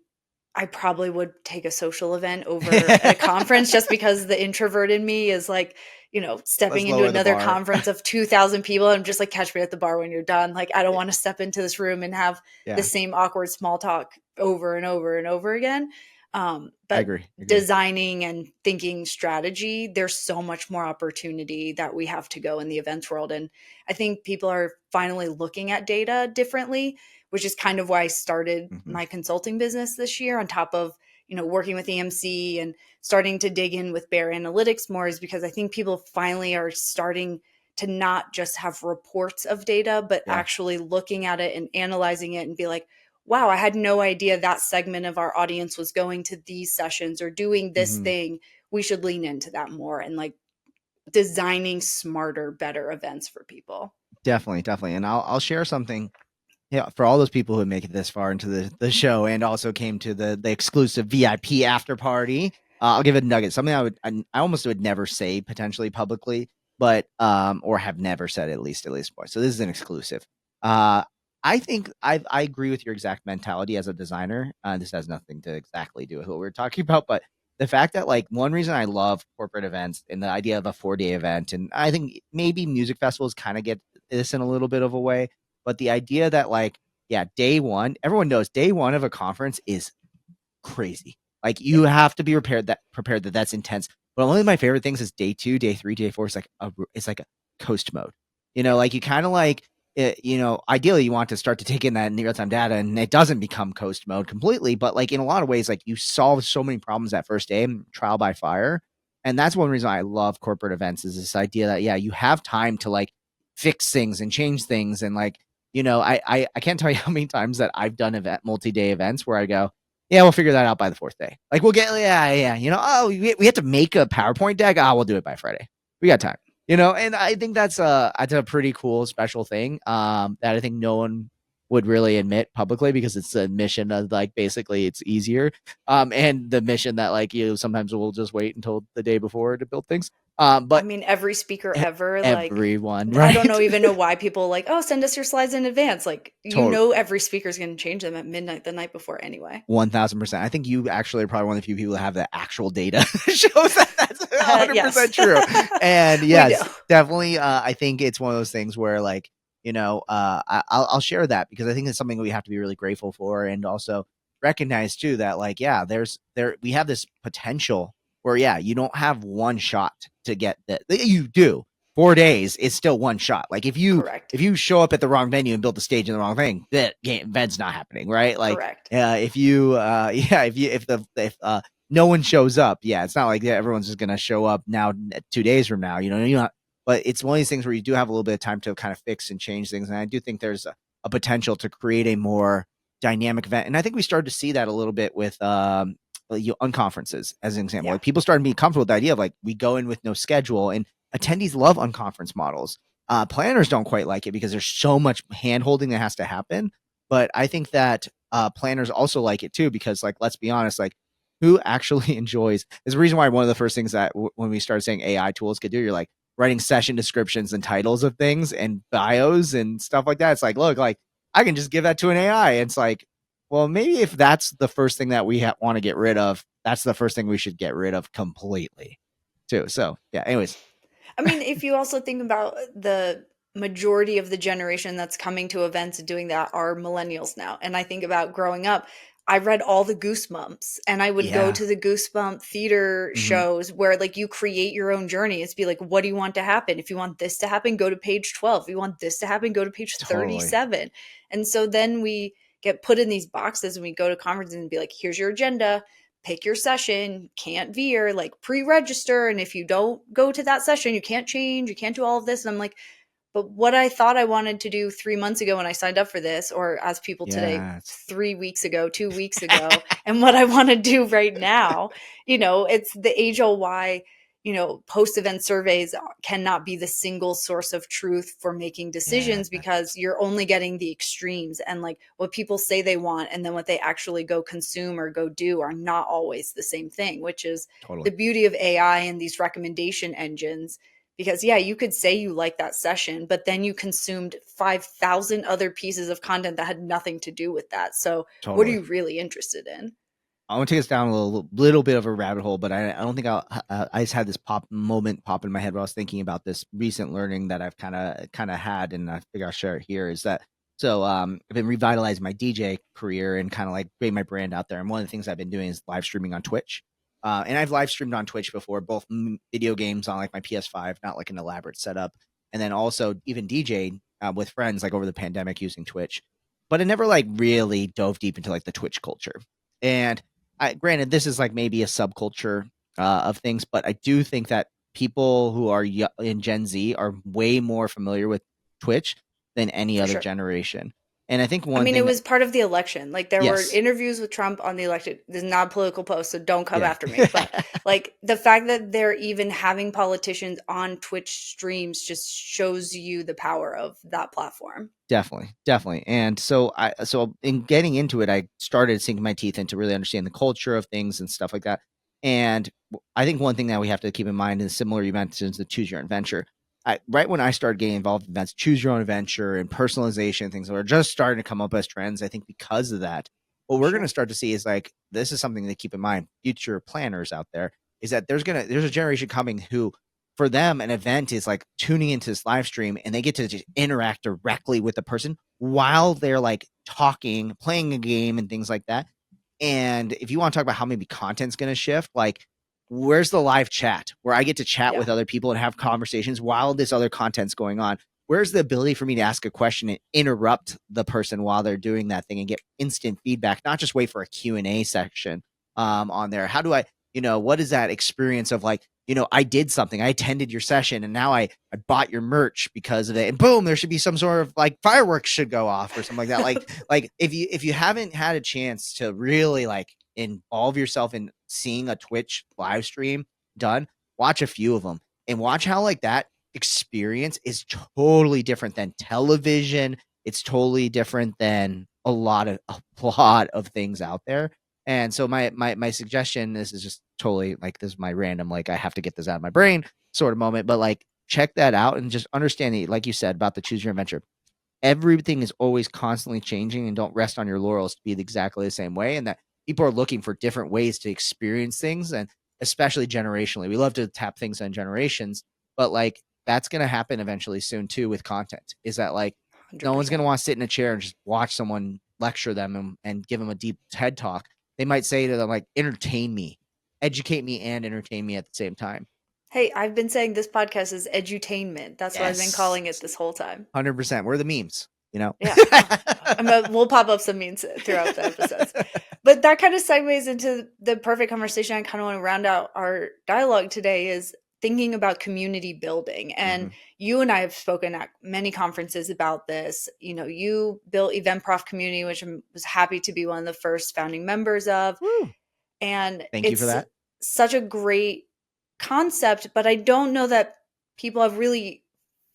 I probably would take a social event over a conference just because the introvert in me is like, Let's stepping into lower the another bar. conference of 2,000 people. I'm just like, catch me at the bar when you're done. Like, I don't want to step into this room and have the Yeah, same awkward small talk over and over and over again. I But agree. Agree. designing and thinking strategy, there's so much more opportunity that we have to go in the events world. And I think people are finally looking at data differently, which is kind of why I started Mm-hmm. my consulting business this year on top of, working with EMC and starting to dig in with Bear Analytics more, is because I think people finally are starting to not just have reports of data, but Yeah, actually looking at it and analyzing it and be like, wow, I had no idea that segment of our audience was going to these sessions or doing this Hmm. thing. We should lean into that more and like designing smarter, better events for people. Definitely, definitely. And I'll share something. Yeah, for all those people who make it this far into the show and also came to the exclusive VIP after party, I'll give it a nugget. Something I almost would never say potentially publicly, but or have never said at least once. So this is an exclusive. Uh, I think I agree with your exact mentality as a designer. This has nothing to exactly do with what we're talking about, but the fact that like one reason I love corporate events and the idea of a 4-day event, and I think maybe music festivals kind of get this in a little bit of a way, but the idea that like, yeah, day one, everyone knows day one of a conference is crazy. Like Yeah, you have to be prepared that that's intense. But one of my favorite things is day two, day three, day four. It's like a coast mode. Like you kind of like it, ideally you want to start to take in that real time data, and it doesn't become coast mode completely. But like in a lot of ways, like you solve so many problems that first day, trial by fire. And that's one reason I love corporate events is this idea that yeah, you have time to like fix things and change things and like I can't tell you how many times that I've done multi-day events where I go, yeah, we'll figure that out by the fourth day. Like we'll get, yeah. Oh, we have to make a PowerPoint deck. Ah, we'll do it by Friday. We got time. And I think that's a pretty cool special thing. That I think no one would really admit publicly because it's the mission of like basically it's easier. And the mission that like sometimes we'll just wait until the day before to build things. I But mean, every speaker ever, like, everyone, I don't right? know even know why people like, oh, send us your slides in advance. Like, Totally. every speaker's going to change them at midnight the night before anyway. 1000%. I think you actually are probably one of the few people that have the actual data that shows that that's Yes, 100% true. And we do. yes, definitely. I think it's one of those things where, like, I'll share that because I think it's something we have to be really grateful for, and also recognize too that, like, yeah, we have this potential where, yeah, you don't have one shot to get that. You do 4 days. It's still one shot. Like Correct. if you show up at the wrong venue and build the stage in the wrong thing, that event's not happening, right? Like, Correct. if you, yeah, if no one shows up, yeah, it's not like everyone's just gonna show up now 2 days from now, but it's one of these things where you do have a little bit of time to kind of fix and change things, and I do think there's a potential to create a more dynamic event, and I think we started to see that a little bit with unconferences as an example. Yeah. Like people started being comfortable with the idea of like we go in with no schedule, and attendees love unconference models. Planners don't quite like it because there's so much hand holding that has to happen. But I think that planners also like it too because, like, let's be honest, like, who actually enjoys is the reason why one of the first things that when we started saying AI tools could do, you're like writing session descriptions and titles of things and bios and stuff like that. It's like, look, like I can just give that to an AI. It's like, well, maybe if that's the first thing that we want to get rid of, that's the first thing we should get rid of completely, too. So, yeah. Anyways, I mean, if you also think about the majority of the generation that's coming to events and doing that are millennials now. And I think about growing up, I read all the Goosebumps and I would go yeah. to the Goosebump theater Hmm. shows where like you create your own journey. It's be like, what do you want to happen? If you want this to happen, go to page 12. If you want this to happen, go to page Totally. 37. And so then we get put in these boxes and we go to conferences and be like, here's your agenda, pick your session, can't veer, like pre-register. And if you don't go to that session, you can't change, you can't do all of this. And I'm like, but what I thought I wanted to do 3 months ago when I signed up for this, or as people today, Yeah. 3 weeks ago, 2 weeks ago, and what I want to do right now, it's the age old why, post event surveys cannot be the single source of truth for making Yeah. decisions because you're only getting the extremes and like what people say they want and then what they actually go consume or go do are not always the same thing, which is the Totally. beauty of AI and these recommendation engines because yeah, you could say you like that session, but then you consumed 5,000 other pieces of content that had nothing to do with that. So what are Totally. you really interested in? I want to take us down a little bit of a rabbit hole, but I don't think I just had this moment pop in my head while I was thinking about this recent learning that I've kind of had, and I figure I'll share it here. Is that so? I've been revitalizing my DJ career and kind of like getting my brand out there. And one of the things I've been doing is live streaming on Twitch. And I've live streamed on Twitch before, both video games on like my PS5, not like an elaborate setup, and then also even DJ with friends like over the pandemic using Twitch. But I never like really dove deep into like the Twitch culture. And granted, this is like maybe a subculture of things, but I do think that people who are in Gen Z are way more familiar with Twitch than any For other sure. generation. And I think I one mean, it thing that, was part of the election. Like there were yes, interviews with Trump on the election. This is not a political post, so don't come yeah. after me. But like the fact that they're even having politicians on Twitch streams just shows you the power of that platform. Definitely. And so in getting into it, I started sinking my teeth into really understand the culture of things and stuff like that. And I think one thing that we have to keep in mind is similar you mentioned the choose your own adventure. Right when I started getting involved in events, choose your own adventure and personalization, things that are just starting to come up as trends. I think because of that, what we're going to start to see is like, this is something to keep in mind, future planners out there, is that there's a generation coming who, for them, an event is like tuning into this live stream and they get to just interact directly with the person while they're like talking, playing a game and things like that. And if you want to talk about how maybe content's going to shift, like where's the live chat where I get to chat with other people and have conversations while this other content's going on? Where's the ability for me to ask a question and interrupt the person while they're doing that thing and get instant feedback, not just wait for a Q&A section on there? How do I, what is that experience of like, I did something, I attended your session and now I bought your merch because of it. And boom, there should be some sort of like fireworks should go off or something like that. like if you haven't had a chance to really like involve yourself in seeing a Twitch live stream done, watch a few of them and watch how like that experience is totally different than television. It's totally different than a lot of things out there. And so my suggestion, this is just totally like, this is my random, like I have to get this out of my brain sort of moment, but like check that out and just understand it, like you said about the choose your adventure. Everything is always constantly changing, and don't rest on your laurels to be exactly the same way. And that people are looking for different ways to experience things, and especially generationally. We love to tap things on generations, but like that's going to happen eventually soon too with content. Is that like no one's going to 100%. want to sit in a chair and just watch someone lecture them and give them a deep TED talk. They might say to them like, entertain me, educate me, and entertain me at the same time. Hey, I've been saying this podcast is edutainment. That's what I've been Yes, calling it this whole time. 100%. We're the memes, Yeah. We'll pop up some memes throughout the episodes. But that kind of segues into the perfect conversation. I kind of want to round out our dialogue today is thinking about community building. And you and I have spoken at many conferences about this. You built Eventprof Community, which I was happy to be one of the first founding members of. Woo. And Thank you for it's that. such a great concept, but I don't know that people have really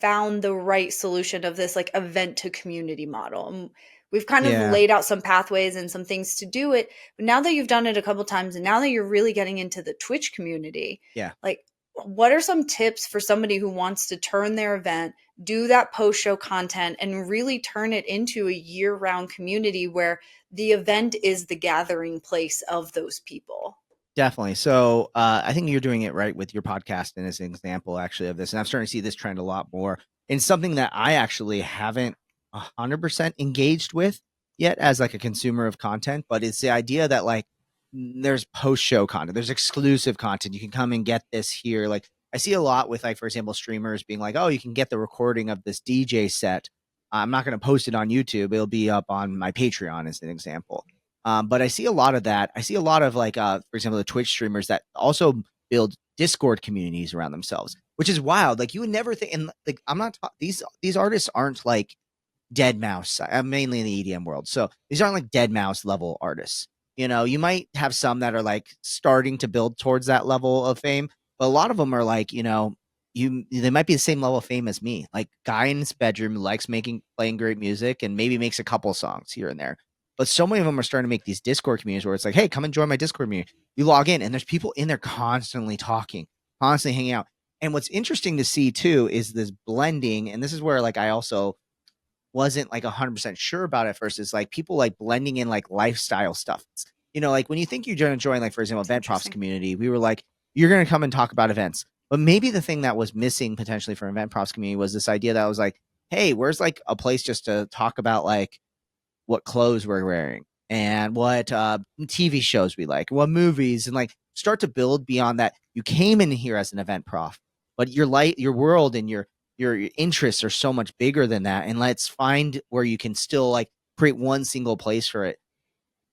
found the right solution of this like event to community model. And we've kind of laid out some pathways and some things to do it. But now that you've done it a couple times and now that you're really getting into the Twitch community, like what are some tips for somebody who wants to turn their event, do that post-show content and really turn it into a year-round community where the event is the gathering place of those people? Definitely. So I think you're doing it right with your podcast and as an example actually of this. And I'm starting to see this trend a lot more in something that I actually haven't 100% engaged with yet as like a consumer of content, but it's the idea that like there's post-show content, there's exclusive content. You can come and get this here. Like I see a lot with like, for example, streamers being like, oh, you can get the recording of this DJ set. I'm not going to post it on YouTube. It'll be up on my Patreon as an example. But I see a lot of that. I see a lot of like, for example, the Twitch streamers that also build Discord communities around themselves, which is wild. Like you would never think, and like I'm not these artists aren't like Dead Mouse. I'm mainly in the EDM world, so these aren't like Dead Mouse level artists. You might have some that are like starting to build towards that level of fame, but a lot of them are like, they might be the same level of fame as me. Like guy in his bedroom likes playing great music and maybe makes a couple songs here and there. But so many of them are starting to make these Discord communities where it's like, hey, come and join my Discord community. You log in and there's people in there constantly talking, constantly hanging out. And what's interesting to see too is this blending. And this is where like I also wasn't like 100% sure about at first, is like people like blending in like lifestyle stuff. Like when you think you're going to join, like, for example, Eventprof's community, we were like, you're going to come and talk about events. But maybe the thing that was missing potentially for Eventprof's community was this idea that was like, hey, where's like a place just to talk about like what clothes we're wearing and what TV shows we like, what movies, and like start to build beyond that. You came in here as an event prof, but your world and your interests are so much bigger than that. And let's find where you can still like create one single place for it.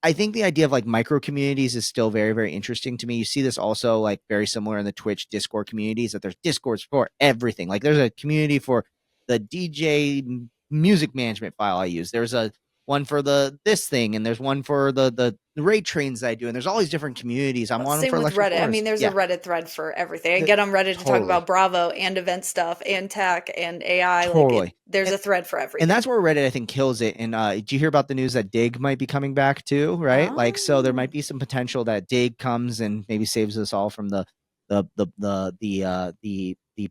I think the idea of like micro communities is still very, very interesting to me. You see this also like very similar in the Twitch Discord communities, that there's Discords for everything. Like there's a community for the DJ music management file I use. There's a one for the this thing, and there's one for the raid trains that I do, and there's all these different communities. I'm Well, on them same for with electric Reddit. I cars. mean, there's a Yeah, Reddit thread for everything. I get on Reddit to talk about totally, Bravo and event stuff and tech and AI. totally. There's And a thread for and everything. that's where Reddit I think kills it. And did you hear about the news that Dig might be coming back too? Right, like so there Oh, might be some potential that Dig comes and maybe saves us all from the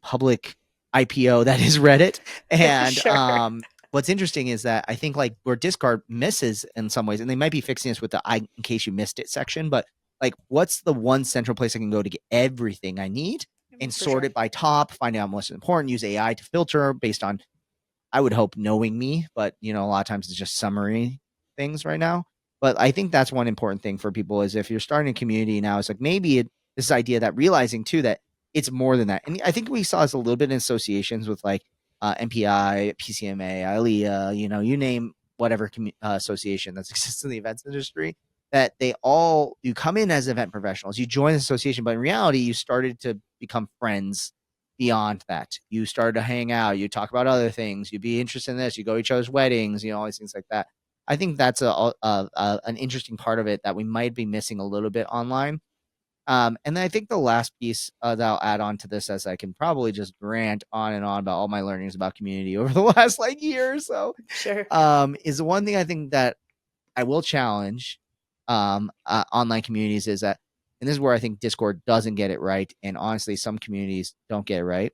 public IPO that is Reddit. And sure. what's interesting is that I think like where Discard misses in some ways, and they might be fixing this with the "I in case you missed it" section, but like, what's the one central place I can go to get everything I need and For sort sure. it by top, find out what's important, use AI to filter based on, I would hope, knowing me, but a lot of times it's just summary things right now. But I think that's one important thing for people is if you're starting a community now, it's like maybe this idea that realizing too that it's more than that. And I think we saw this a little bit in associations with like MPI, PCMA, ILEA, you name whatever association that exists in the events industry, that they all, you come in as event professionals, you join the association, but in reality, you started to become friends beyond that. You started to hang out, you talk about other things, you'd be interested in this, you go to each other's weddings, all these things like that. I think that's an interesting part of it that we might be missing a little bit online. And then I think the last piece that I'll add on to this, as I can probably just rant on and on about all my learnings about community over the last like year or so, Sure. is the one thing I think that I will challenge online communities is that, and this is where I think Discord doesn't get it right, and honestly, some communities don't get it right,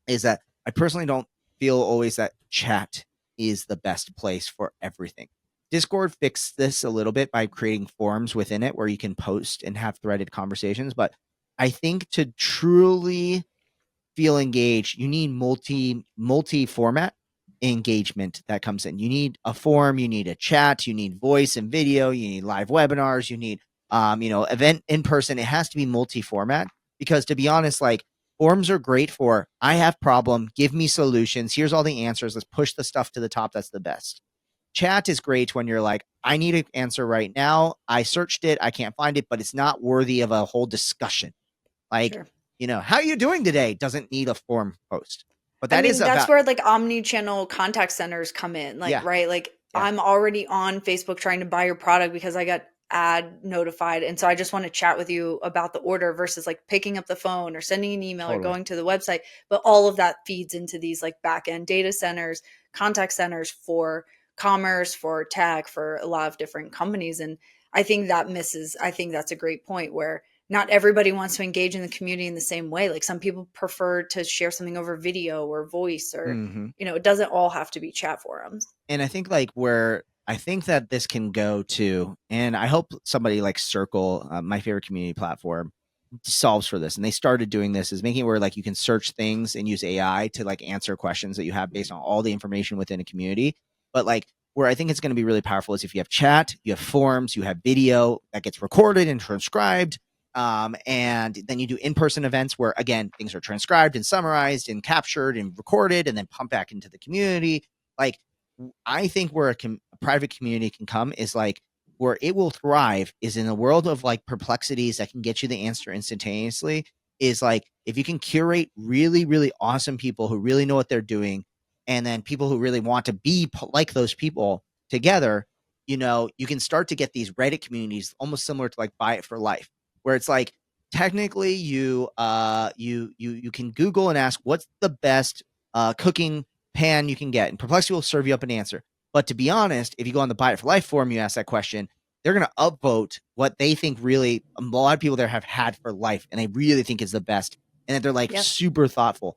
is that I personally don't feel always that chat is the best place for everything. Discord fixed this a little bit by creating forums within it where you can post and have threaded conversations, but I think to truly feel engaged, you need multi format engagement that comes in. You need a forum, you need a chat, you need voice and video, you need live webinars, you need event in person. It has to be multi format because, to be honest, like, forums are great for, I have problem, give me solutions, here's all the answers, let's push the stuff to the top that's the best. Chat is great when you're like, I need an answer right now, I searched it, I can't find it, but it's not worthy of a whole discussion. Like, Sure. how are you doing today doesn't need a forum post. But I that is mean, that's about, where omni-channel contact centers come in. yeah, Right? yeah, I'm already on Facebook trying to buy your product because I got ad notified. And so I just want to chat with you about the order versus picking up the phone or sending an email or totally. going to the website. But all of that feeds into these back end data centers, contact centers for commerce, for tech, for a lot of different companies. And I think that's a great point where not everybody wants to engage in the community in the same way. Some people prefer to share something over video or voice or, Hmm. it doesn't all have to be chat forums. And I think like where I think that this can go to, and I hope somebody like Circle, my favorite community platform, solves for this. And they started doing this, is making it where like you can search things and use AI to like answer questions that you have based on all the information within a community. But like where I think it's going to be really powerful is if you have chat, you have forums, you have video that gets recorded and transcribed. And then you do in-person events where, again, things are transcribed and summarized and captured and recorded and then pumped back into the community. Like, I think where a private community can come is like where it will thrive is in a world of like perplexities that can get you the answer instantaneously. Is like if you can curate really, really awesome people who really know what they're doing, and then people who really want to be like those people together, you can start to get these Reddit communities almost similar to like Buy It for Life, where it's like technically you can Google and ask what's the best cooking pan you can get, and Perplexity will serve you up an answer. But to be honest, if you go on the Buy It for Life forum, you ask that question, they're going to upvote what they think really a lot of people there have had for life, and they really think is the best, and that they're like Yeah. super thoughtful.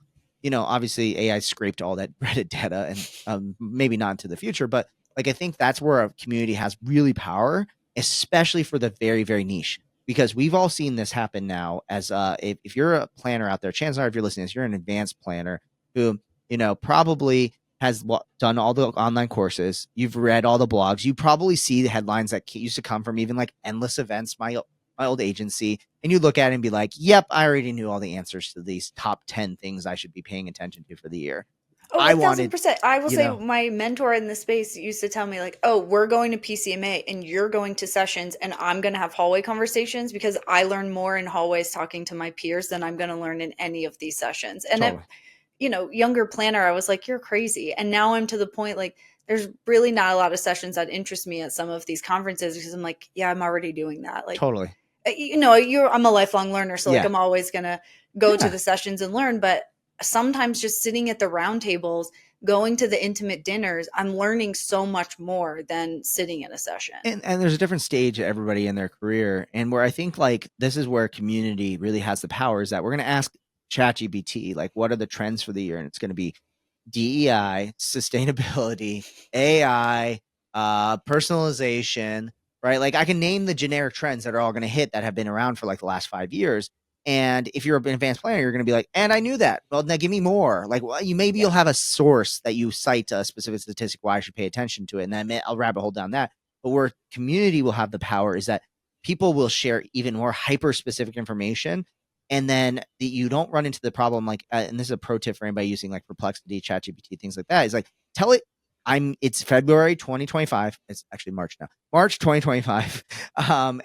Obviously AI scraped all that Reddit data, and maybe not into the future, but like I think that's where a community has really power, especially for the very, very niche. Because we've all seen this happen now. As if you're a planner out there, chances are, if you're listening to this, you're an advanced planner who probably has done all the online courses. You've read all the blogs. You probably see the headlines that used to come from even like Endless Events, my old agency, and you look at it and be like, "Yep, I already knew all the answers to these top 10 things I should be paying attention to for the year." Oh, I wanted, 1000%. I will you say know, my mentor in the space used to tell me oh, we're going to PCMA and you're going to sessions and I'm going to have hallway conversations because I learn more in hallways talking to my peers than I'm going to learn in any of these sessions. And totally. younger planner, I was like, you're crazy. And now I'm to the point there's really not a lot of sessions that interest me at some of these conferences because I'm like, yeah, I'm already doing that. Like, Totally. I'm a lifelong learner. So like, Yeah. I'm always going to go to Yeah. the sessions and learn. But sometimes just sitting at the round tables, going to the intimate dinners, I'm learning so much more than sitting in a session. And there's a different stage of everybody in their career. And where I think like this is where community really has the power is that we're going to ask ChatGPT, like, what are the trends for the year? And it's going to be DEI, sustainability, AI, personalization, right? Like I can name the generic trends that are all going to hit that have been around for like the last 5 years. And if you're an advanced planner, you're going to be like, and I knew that. Well, now give me more. Like, well, you'll have a source that you cite a specific statistic why I should pay attention to it, and then I'll rabbit hole down that. But where community will have the power is that people will share even more hyper specific information, and then you don't run into the problem like and this is a pro tip for anybody using like Perplexity, ChatGPT, things like that, is like tell it it's February 2025, it's actually March now, March 2025,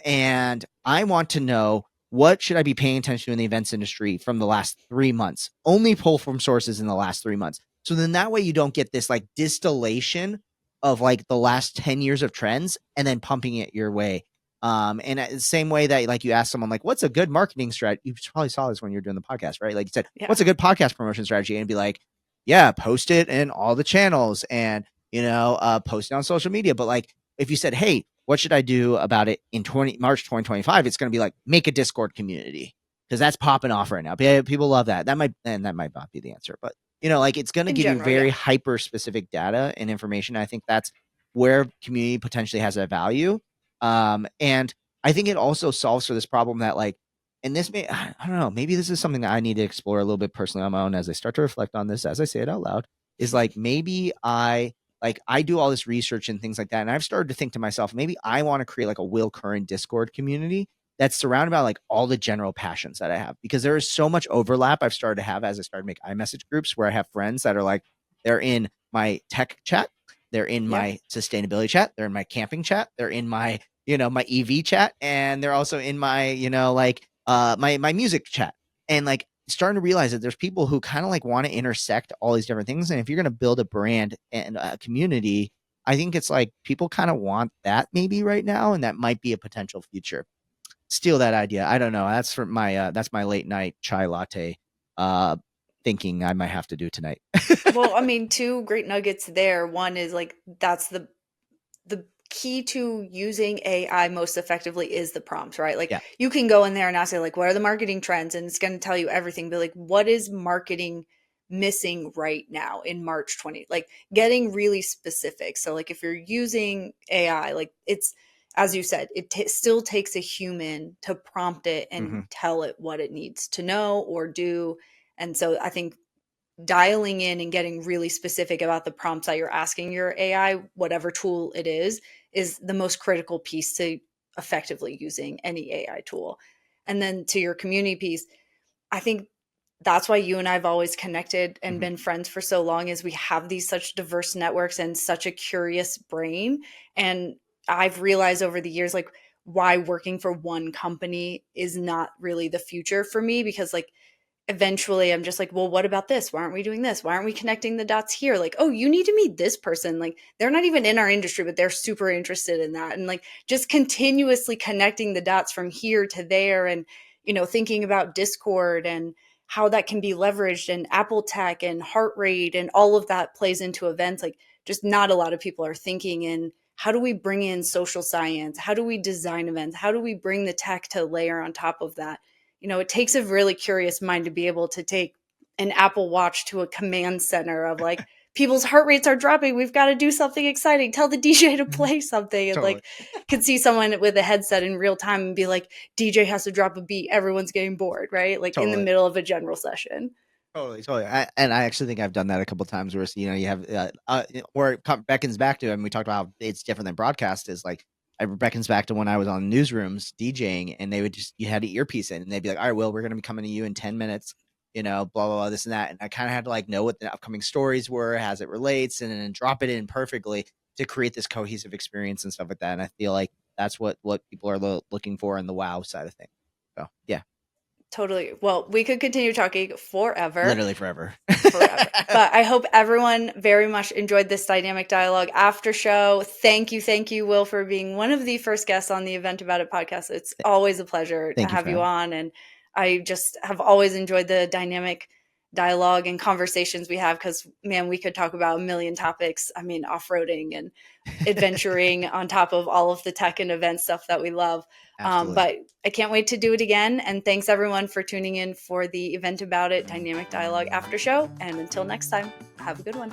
and I want to know what should I be paying attention to in the events industry from the last 3 months. Only pull from sources in the last 3 months, so then that way you don't get this like distillation of like the last 10 years of trends and then pumping it your way. And the same way that like you ask someone like, what's a good marketing strategy? You probably saw this when you're doing the podcast, right? Like you said, Yeah. what's a good podcast promotion strategy? And be like, yeah, post it in all the channels and, post it on social media. But like, if you said, hey, what should I do about it in March 2025? It's going to be like, make a Discord community because that's popping off right now. People love that. That might not be the answer, but like it's going to In give you general, very yeah. hyper specific data and information. I think that's where community potentially has a value. And I think it also solves for this problem that like, and this may, I don't know, maybe this is something that I need to explore a little bit personally on my own as I start to reflect on this, as I say it out loud, is like, maybe I do all this research and things like that. And I've started to think to myself, maybe I want to create like a Will Curran Discord community that's surrounded by like all the general passions that I have, because there is so much overlap I've started to have as I started to make iMessage groups where I have friends that are like, they're in my tech chat, they're in my sustainability chat, they're in my camping chat, they're in my, my EV chat, and they're also in my, my music chat. And like starting to realize that there's people who kind of like want to intersect all these different things. And if you're going to build a brand and a community, I think it's like people kind of want that maybe right now, and that might be a potential future. Steal that idea. I don't know. That's for my that's my late night chai latte thinking I might have to do tonight. Well, I mean, two great nuggets there. One is like that's the key to using AI most effectively is the prompts, right? Like Yeah. you can go in there and ask it like, what are the marketing trends? And it's going to tell you everything. But like, what is marketing missing right now in March 20? Like getting really specific. So like if you're using AI, like it's, as you said, it still takes a human to prompt it and tell it what it needs to know or do. And so I think dialing in and getting really specific about the prompts that you're asking your AI, whatever tool it is the most critical piece to effectively using any AI tool. And then to your community piece, I think that's why you and I've always connected and been friends for so long, is we have these such diverse networks and such a curious brain. And I've realized over the years, like, why working for one company is not really the future for me, because like eventually I'm just like, well, what about this? Why aren't we doing this? Why aren't we connecting the dots here? Like, oh, you need to meet this person. Like, they're not even in our industry, but they're super interested in that. And like, just continuously connecting the dots from here to there. And, thinking about Discord and how that can be leveraged, and Apple Tech and heart rate and all of that plays into events. Like, just not a lot of people are thinking in how do we bring in social science? How do we design events? How do we bring the tech to layer on top of that? It takes a really curious mind to be able to take an Apple Watch to a command center of like, people's heart rates are dropping. We've got to do something exciting. Tell the DJ to play something. And Totally. like, could see someone with a headset in real time and be like, DJ has to drop a beat. Everyone's getting bored, right? Like in the middle of a general session. Totally. And I actually think I've done that a couple of times where, you have, where it beckons back to, and we talked about how it's different than broadcast, is like, it beckons back to when I was on newsrooms DJing, and they would you had an earpiece in, and they'd be like, all right, Will, we're going to be coming to you in 10 minutes, blah, blah, blah, this and that. And I kind of had to like know what the upcoming stories were, as it relates, and then drop it in perfectly to create this cohesive experience and stuff like that. And I feel like that's what people are looking for in the WoW side of things. So, yeah. Totally. Well, we could continue talking forever. Literally forever. Forever. But I hope everyone very much enjoyed this dynamic dialogue after show. Thank you, Will, for being one of the first guests on the Event About It podcast. It's always a pleasure to have you on. And I just have always enjoyed the dynamic dialogue and conversations we have because, man, we could talk about a million topics. I mean, off-roading and adventuring on top of all of the tech and event stuff that we love. But I can't wait to do it again. And thanks everyone for tuning in for the Event About It Dynamic Dialogue After Show. And until next time, have a good one.